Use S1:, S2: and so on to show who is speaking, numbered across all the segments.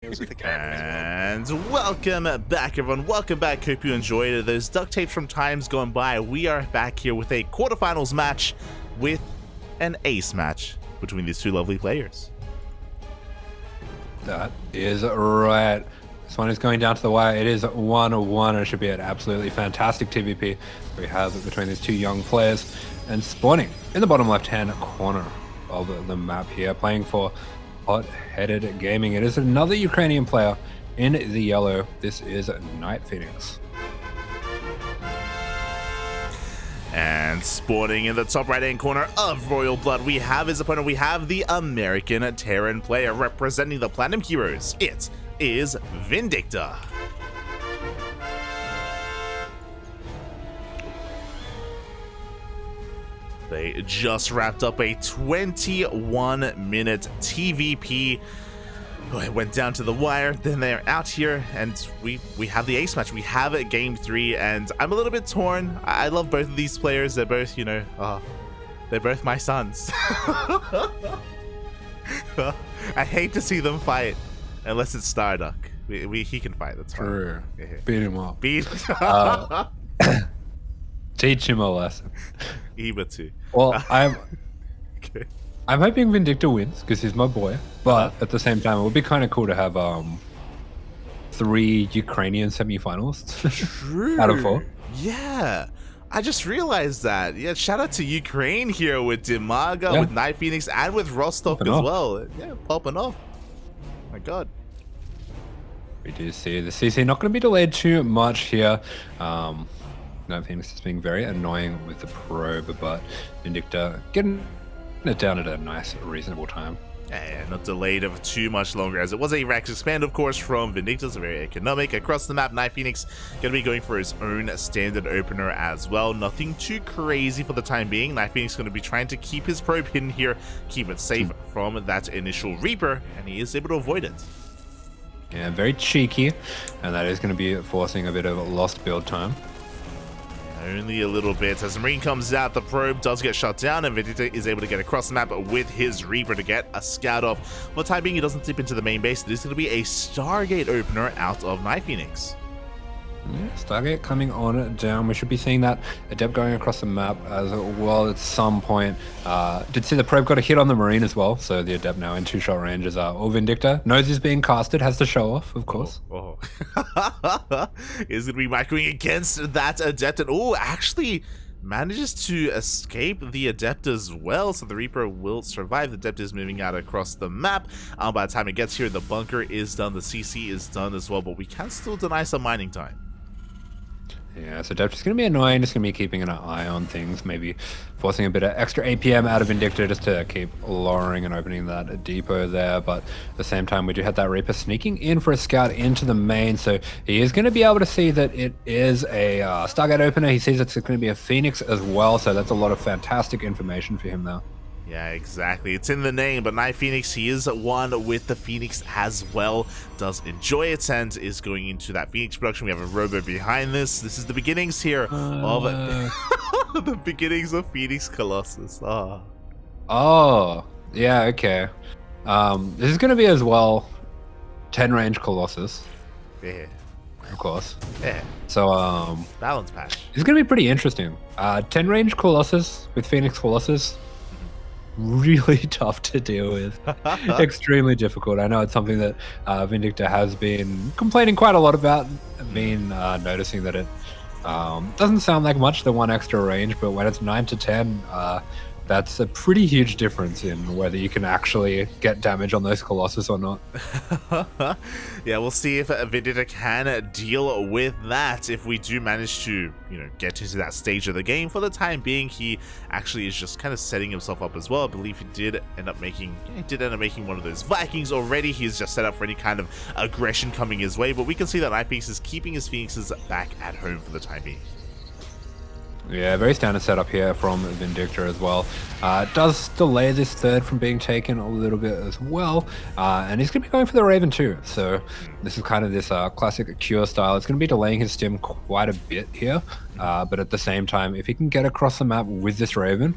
S1: games with the camera as
S2: And welcome back, everyone. Welcome back. Hope you enjoyed those duct tapes from times gone by. We are back here with a quarterfinals match with an ace match between these two lovely players.
S3: That is right. This one is going down to the wire. It is 1-1, and it should be an absolutely fantastic TvP we have between these two young players. And spawning in the bottom left-hand corner of the map here, playing for Hot-Headed Gaming. It is another Ukrainian player in the yellow. This is NightPhoenix.
S2: And spawning in the top right-hand corner of Royal Blood, we have his opponent. We have the American Terran player representing the Platinum Heroes. It is Vindicta. They just wrapped up a 21-minute TvP. It went down to the wire, then they're out here, and we have the ace match. We have a game 3, and I'm a little bit torn. I love both of these players. They're both, you know, they're both my sons. I hate to see them fight, unless it's Starduck. He can fight, that's fine.
S3: True. Beat him up. Teach him a lesson.
S2: Eba too.
S3: Well,
S2: Okay.
S3: I'm hoping Vindicta wins because he's my boy, but at the same time, it would be kind of cool to have 3 Ukrainian semifinalists
S2: True.
S3: out of 4.
S2: Yeah, I just realized that. Yeah, shout out to Ukraine here with Dimaga, with NightPhoenix, and with Rostov as well. Yeah, popping off. My God.
S3: We do see the CC not going to be delayed too much here. NightPhoenix is being very annoying with the probe, but Vindicta getting it down at a nice, reasonable time.
S2: And not delayed of too much longer, as it was a Rax expand, of course, from Vindicta, so very economic. Across the map, NightPhoenix going to be going for his own standard opener as well. Nothing too crazy for the time being. NightPhoenix going to be trying to keep his probe hidden here, keep it safe from that initial Reaper, and he is able to avoid it.
S3: Yeah, very cheeky, and that is going to be forcing a bit of lost build time.
S2: Only a little bit. As the Marine comes out, the probe does get shut down, and Vindicta is able to get across the map with his Reaper to get a scout off. For the time being, he doesn't tip into the main base. This is going to be a Stargate opener out of NightPhoenix.
S3: Yeah, Stargate coming on down. We should be seeing that Adept going across the map as well at some point. Did see the probe got a hit on the Marine as well, so the Adept now in 2-shot range is Vindicta. Knows he's being casted, has to show off, of course.
S2: Is going to be microing against that Adept, and actually manages to escape the Adept as well, so the Reaper will survive. The Adept is moving out across the map. By the time it gets here, the bunker is done, the CC is done as well, but we can still deny some mining time.
S3: Yeah, so Adept is going to be annoying, just going to be keeping an eye on things, maybe forcing a bit of extra APM out of Vindicta just to keep lowering and opening that depot there. But at the same time, we do have that Reaper sneaking in for a scout into the main, so he is going to be able to see that it is a Stargate opener. He sees it's going to be a Phoenix as well, so that's a lot of fantastic information for him now.
S2: Yeah, exactly. It's in the name, but NightPhoenix, he is one with the Phoenix as well. Does enjoy it and is going into that Phoenix production. We have a robo behind this. This is the beginnings here of the beginnings of Phoenix Colossus.
S3: Oh, yeah, okay. This is going to be as well 10 range Colossus.
S2: Yeah.
S3: Of course.
S2: Yeah.
S3: So,
S2: balance patch.
S3: It's going to be pretty interesting. 10 range Colossus with Phoenix Colossus. Really tough to deal with. Extremely difficult. I know it's something that Vindicta has been complaining quite a lot about. Been noticing that it doesn't sound like much, the 1 extra range, but when it's 9 to 10, that's a pretty huge difference in whether you can actually get damage on those Colossus or not.
S2: Yeah, we'll see if Vindicta can deal with that. If we do manage to, get into that stage of the game. For the time being, he actually is just kind of setting himself up as well. I believe he did end up making one of those Vikings already. He's just set up for any kind of aggression coming his way. But we can see that NightPhoenix is keeping his Phoenixes back at home for the time being.
S3: Yeah, very standard setup here from Vindicta as well. Does delay this third from being taken a little bit as well. And he's going to be going for the Raven too. So this is kind of this classic Cure style. It's going to be delaying his stim quite a bit here. But at the same time, if he can get across the map with this Raven,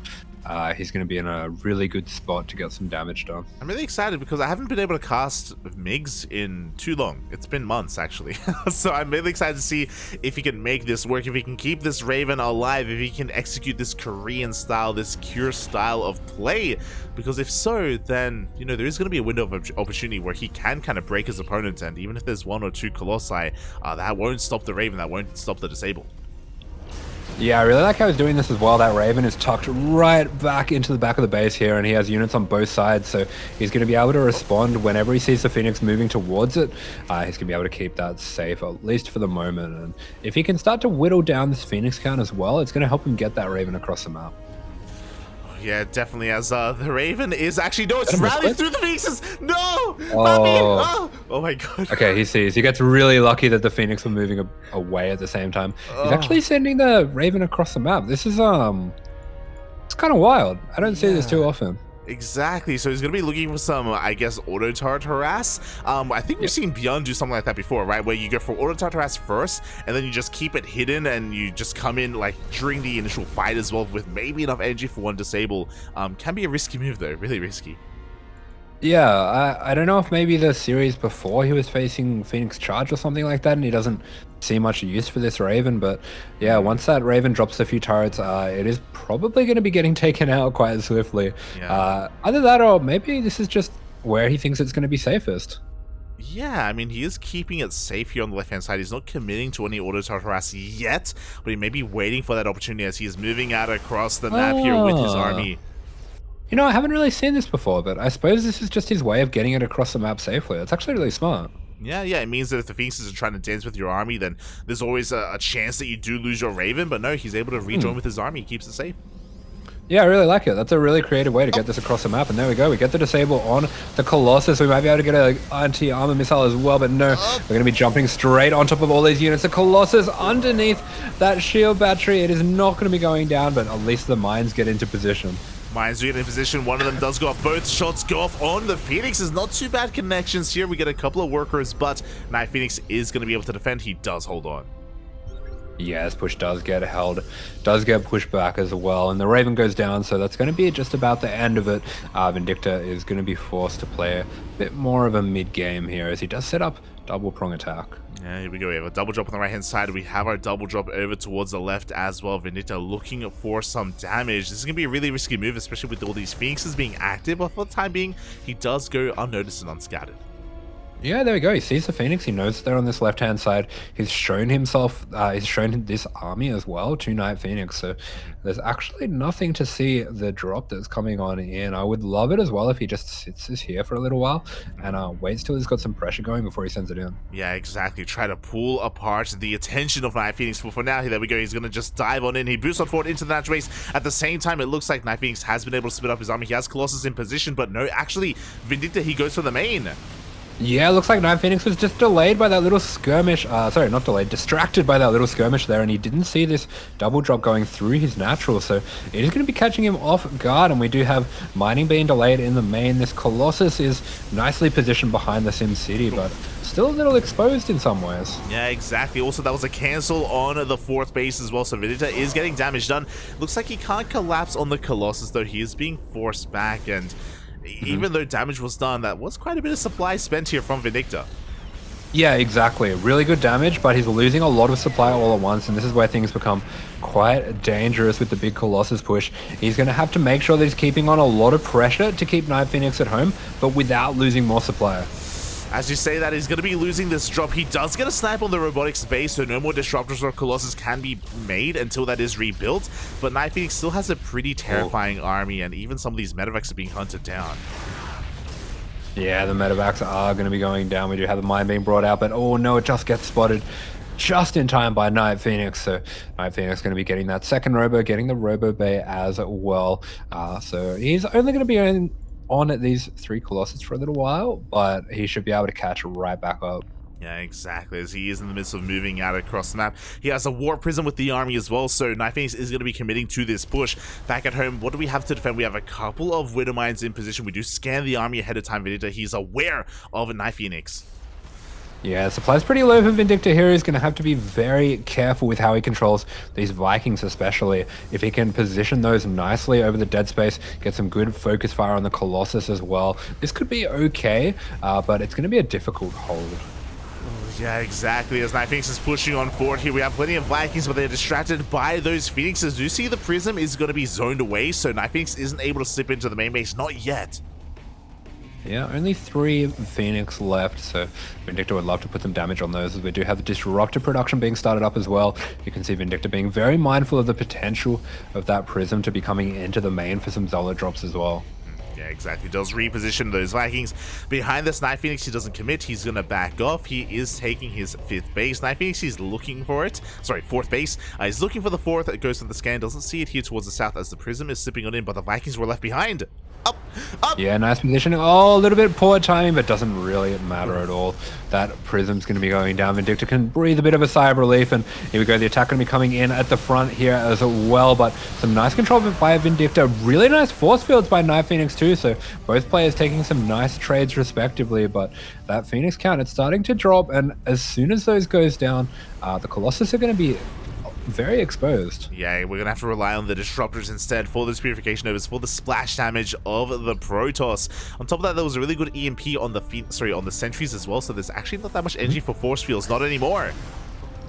S3: he's going to be in a really good spot to get some damage done.
S2: I'm really excited because I haven't been able to cast MiGs in too long. It's been months, actually. So I'm really excited to see if he can make this work, if he can keep this Raven alive, if he can execute this Korean style, this Cure style of play. Because if so, then, you know, there is going to be a window of opportunity where he can kind of break his opponent. And even if there's 1 or 2 Colossi, that won't stop the Raven, that won't stop the Disable.
S3: Yeah, I really like how he's doing this as well. That Raven is tucked right back into the back of the base here, and he has units on both sides, so he's going to be able to respond whenever he sees the Phoenix moving towards it. He's going to be able to keep that safe, at least for the moment. And if he can start to whittle down this Phoenix count as well, it's going to help him get that Raven across the map.
S2: Yeah, definitely, as the Raven is actually, no, it's rallied through the Phoenixes! No! Oh my god.
S3: Okay, he sees. He gets really lucky that the Phoenix were moving away at the same time. He's actually sending the Raven across the map. This is, it's kind of wild. I don't see this too often.
S2: Exactly, so he's going to be looking for some, I guess, auto turret harass. I think we've seen Beyond do something like that before, right? Where you go for auto turret harass first, and then you just keep it hidden, and you just come in, like, during the initial fight as well, with maybe enough energy for one disable. Can be a risky move, though, really risky.
S3: Yeah, I don't know if maybe the series before he was facing Phoenix Charge or something like that, and he doesn't see much use for this Raven, but yeah, once that Raven drops a few turrets, it is probably going to be getting taken out quite swiftly.
S2: Yeah.
S3: Either that, or maybe this is just where he thinks it's going to be safest.
S2: Yeah, I mean, he is keeping it safe here on the left-hand side. He's not committing to any auto turret harass yet, but he may be waiting for that opportunity as he is moving out across the map here with his army.
S3: You know, I haven't really seen this before, but I suppose this is just his way of getting it across the map safely. It's actually really smart.
S2: Yeah, it means that if the Phoenixes are trying to dance with your army, then there's always a chance that you do lose your Raven, but no, he's able to rejoin with his army. He keeps it safe.
S3: Yeah, I really like it. That's a really creative way to get this across the map, and there we go. We get the disable on the Colossus. We might be able to get an anti-armor missile as well, but no, we're going to be jumping straight on top of all these units. The Colossus underneath that shield battery. It is not going to be going down, but at least the mines get into position.
S2: Mines do get in position. One of them does go off. Both shots go off on the Phoenix. Is not too bad connections here. We get a couple of workers, but NightPhoenix is going to be able to defend. He does hold on.
S3: Yeah, this push does get held, does get pushed back as well, and the Raven goes down, so that's going to be just about the end of it. Vindicta is going to be forced to play a bit more of a mid-game here, as he does set up double prong attack.
S2: Yeah, here we go. We have a double drop on the right-hand side. We have our double drop over towards the left as well. Vindicta looking for some damage. This is going to be a really risky move, especially with all these Phoenixes being active, but for the time being, he does go unnoticed and unscattered.
S3: Yeah, there we go. He sees the Phoenix. He knows they're on this left-hand side. He's shown himself, he's shown this army as well to NightPhoenix. So there's actually nothing to see the drop that's coming on in. I would love it as well if he just sits this here for a little while and waits till he's got some pressure going before he sends it in.
S2: Yeah, exactly. Try to pull apart the attention of NightPhoenix. But for now, there we go. He's going to just dive on in. He boosts on forward into the race. At the same time, it looks like NightPhoenix has been able to split up his army. He has Colossus in position, but no, actually, Vindicta, he goes for the main.
S3: Yeah, it looks like NightPhoenix was just delayed by that little skirmish. Sorry, not delayed, distracted by that little skirmish there, and he didn't see this double drop going through his natural, so it is going to be catching him off guard, and we do have mining being delayed in the main. This Colossus is nicely positioned behind the Sim City, but still a little exposed in some ways.
S2: Yeah, exactly. Also, that was a cancel on the fourth base as well, so Vindicta is getting damage done. Looks like he can't collapse on the Colossus, though. He is being forced back, and even though damage was done, that was quite a bit of supply spent here from Vindicta.
S3: Yeah, exactly. Really good damage, but he's losing a lot of supply all at once, and this is where things become quite dangerous with the big Colossus push. He's going to have to make sure that he's keeping on a lot of pressure to keep NightPhoenix at home, but without losing more supply.
S2: As you say that, he's going to be losing this drop. He does get a snipe on the robotics base, so no more disruptors or Colossus can be made until that is rebuilt. But NightPhoenix still has a pretty terrifying army, and even some of these medevacs are being hunted down.
S3: Yeah, the medevacs are going to be going down. We do have the mine being brought out, but oh no, it just gets spotted just in time by NightPhoenix. So NightPhoenix going to be getting that second robo, getting the robo bay as well. So he's only going to be on at these three Colossus for a little while, but he should be able to catch right back up.
S2: Yeah, exactly. As he is in the midst of moving out across the map. He has a Warp Prism with the army as well, so NightPhoenix is going to be committing to this push. Back at home, what do we have to defend? We have a couple of Widow Mines in position. We do scan the army ahead of time. Vindicta, he's aware of NightPhoenix.
S3: Yeah, supply's pretty low for Vindicta here. He's going to have to be very careful with how he controls these Vikings, especially. If he can position those nicely over the dead space, get some good focus fire on the Colossus as well. This could be okay, but it's going to be a difficult hold.
S2: Yeah, exactly. As NightPhoenix is pushing on forward here, we have plenty of Vikings, but they're distracted by those Phoenixes. Do you see the Prism is going to be zoned away, so NightPhoenix isn't able to slip into the main base? Not yet.
S3: Yeah, only 3 Phoenix left, so Vindicta would love to put some damage on those, as we do have the Disruptor production being started up as well. You can see Vindicta being very mindful of the potential of that Prism to be coming into the main for some Zola drops as well.
S2: Yeah, exactly. Does reposition those Vikings behind this NightPhoenix. He doesn't commit. He's going to back off. He is taking his 5th base. NightPhoenix is looking for it. Sorry, 4th base. He's looking for the 4th. It goes to the scan. Doesn't see it here towards the south as the Prism is slipping on in, but the Vikings were left behind. Up, up.
S3: Yeah, nice positioning. Oh, a little bit poor timing, but doesn't really matter at all. That Prism's going to be going down. Vindicta can breathe a bit of a sigh of relief, and here we go. The attack going to be coming in at the front here as well, but some nice control by Vindicta. Really nice force fields by NightPhoenix too, so both players taking some nice trades respectively, but that Phoenix count, it's starting to drop, and as soon as those goes down, the Colossus are going to be very exposed.
S2: Yeah, we're gonna have to rely on the disruptors instead for those purification overs, for the splash damage of the Protoss. On top of that, there was a really good EMP on the sentries as well, so there's actually not that much energy for force fields, not anymore.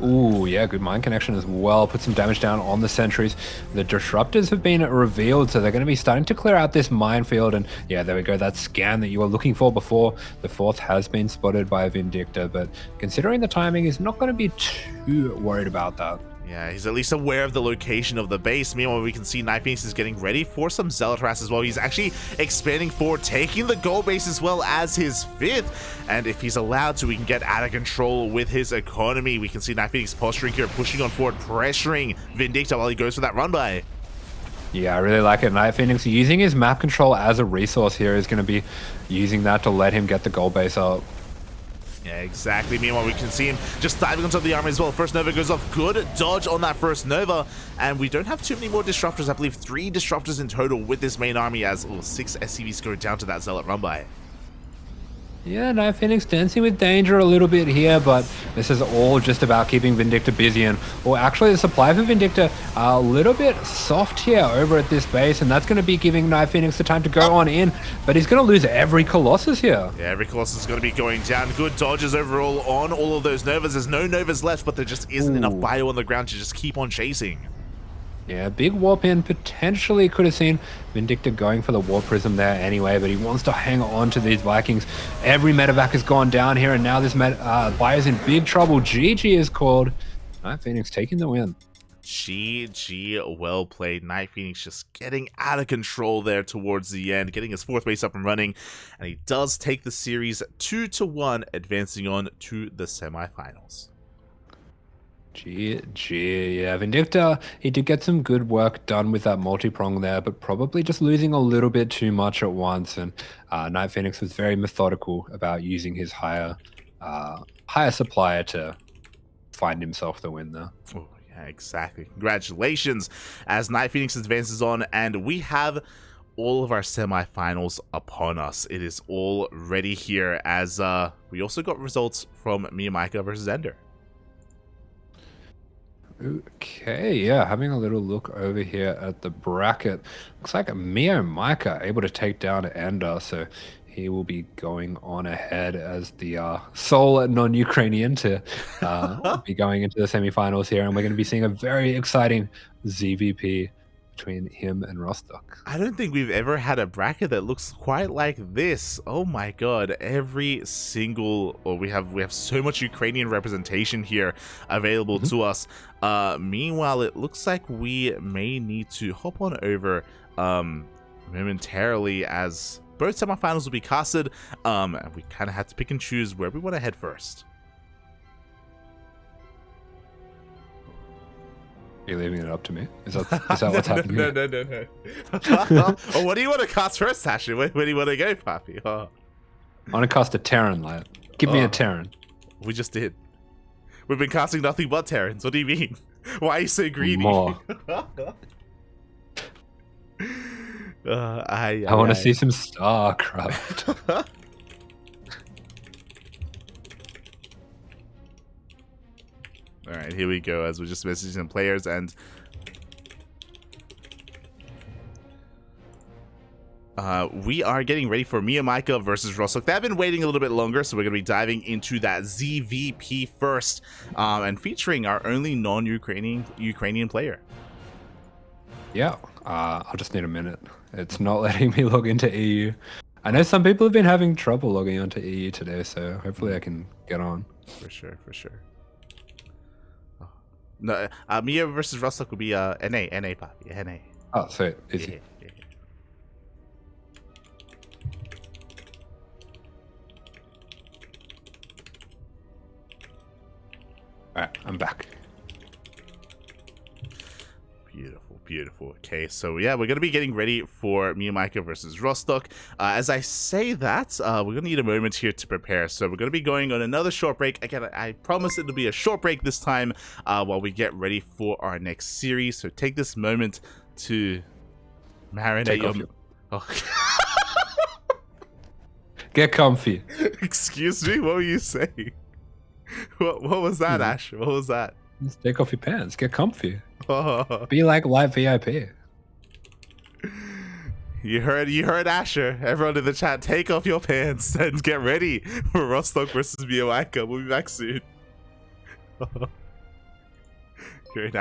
S3: Ooh, yeah, good mind connection as well. Put some damage down on the sentries. The disruptors have been revealed, so they're going to be starting to clear out this minefield. And yeah, there we go. That scan that you were looking for before. The 4th has been spotted by Vindicta, but considering the timing, he's not going to be too worried about that.
S2: Yeah, he's at least aware of the location of the base. Meanwhile, we can see NightPhoenix is getting ready for some Zealot harass as well. He's actually expanding forward, taking the gold base as well as his 5th. And if he's allowed to, we can get out of control with his economy. We can see NightPhoenix posturing here, pushing on forward, pressuring Vindicta while he goes for that run by.
S3: Yeah, I really like it. NightPhoenix using his map control as a resource here is going to be using that to let him get the gold base up.
S2: Yeah, exactly. Meanwhile, we can see him just diving on top of the army as well. First Nova goes off. Good dodge on that first Nova. And we don't have too many more disruptors. I believe 3 disruptors in total with this main army as 6 SCVs go down to that Zealot run by.
S3: Yeah, NightPhoenix dancing with danger a little bit here, but this is all just about keeping Vindicta busy. And well, actually, the supply for Vindicta a little bit soft here over at this base, and that's going to be giving NightPhoenix the time to go on in, but he's going to lose every Colossus here.
S2: Yeah, every Colossus is going to be going down. Good dodges overall on all of those Novas. There's no Novas left, but there just isn't enough bio on the ground to just keep on chasing.
S3: Yeah, big warp in. Potentially could have seen Vindicta going for the warp prism there anyway, but he wants to hang on to these Vikings. Every medevac has gone down here, and now this bio's in big trouble. GG is called. NightPhoenix taking the win.
S2: GG, well played. NightPhoenix just getting out of control there towards the end, getting his 4th base up and running, and he does take the series 2-1, advancing on to the semifinals.
S3: GG, yeah, Vindicta, he did get some good work done with that multi-prong there, but probably just losing a little bit too much at once, and NightPhoenix was very methodical about using his higher supplier to find himself the win there.
S2: Oh, yeah, exactly. Congratulations as NightPhoenix advances on, and we have all of our semifinals upon us. It is all ready here as we also got results from Miyamika versus Ender.
S3: Okay, yeah, having a little look over here at the bracket. Looks like Miyamika able to take down Ender, so he will be going on ahead as the sole non-Ukrainian to be going into the semifinals here, and we're going to be seeing a very exciting ZVP between him and Rostock.
S2: I don't think we've ever had a bracket that looks quite like this. Oh my god, every single, we have so much Ukrainian representation here available to us. Meanwhile, it looks like we may need to hop on over momentarily as both semifinals will be casted, and we kind of had to pick and choose where we want to head first.
S3: Are you leaving it up to me? Is that what's happening?
S2: No. Oh, what do you want to cast first, Asher? Where do you want to go, Papi? Oh.
S3: I want to cast a Terran, lad. Give me a Terran.
S2: We just did. We've been casting nothing but Terrans. What do you mean? Why are you so greedy?
S3: More. I want to see some StarCraft.
S2: All right, here we go. As we're just messaging some players, and we are getting ready for Miyamika versus Rostock. They've been waiting a little bit longer, so we're going to be diving into that ZVP first, and featuring our only non-Ukrainian player.
S3: Yeah, I'll just need a minute. It's not letting me log into EU. I know some people have been having trouble logging onto EU today, so hopefully I can get on.
S2: For sure, for sure. Oh. No, Mia versus Rostock will be NA, papi, NA.
S3: Oh, sweet, easy.
S2: Yeah.
S3: Alright, I'm back.
S2: Beautiful, beautiful. Okay, so yeah, we're going to be getting ready for Miyamika versus Rostock. As I say that, we're going to need a moment here to prepare. So we're going to be going on another short break. Again, I promise it'll be a short break this time while we get ready for our next series. So take this moment to marinate your... Oh.
S3: Get comfy.
S2: Excuse me, what were you saying? What was that, Asher? What was that?
S3: Just take off your pants. Get comfy.
S2: Oh.
S3: Be like live VIP.
S2: You heard Asher. Everyone in the chat, take off your pants and get ready for Rostock versus Miyamika. We'll be back soon. Great.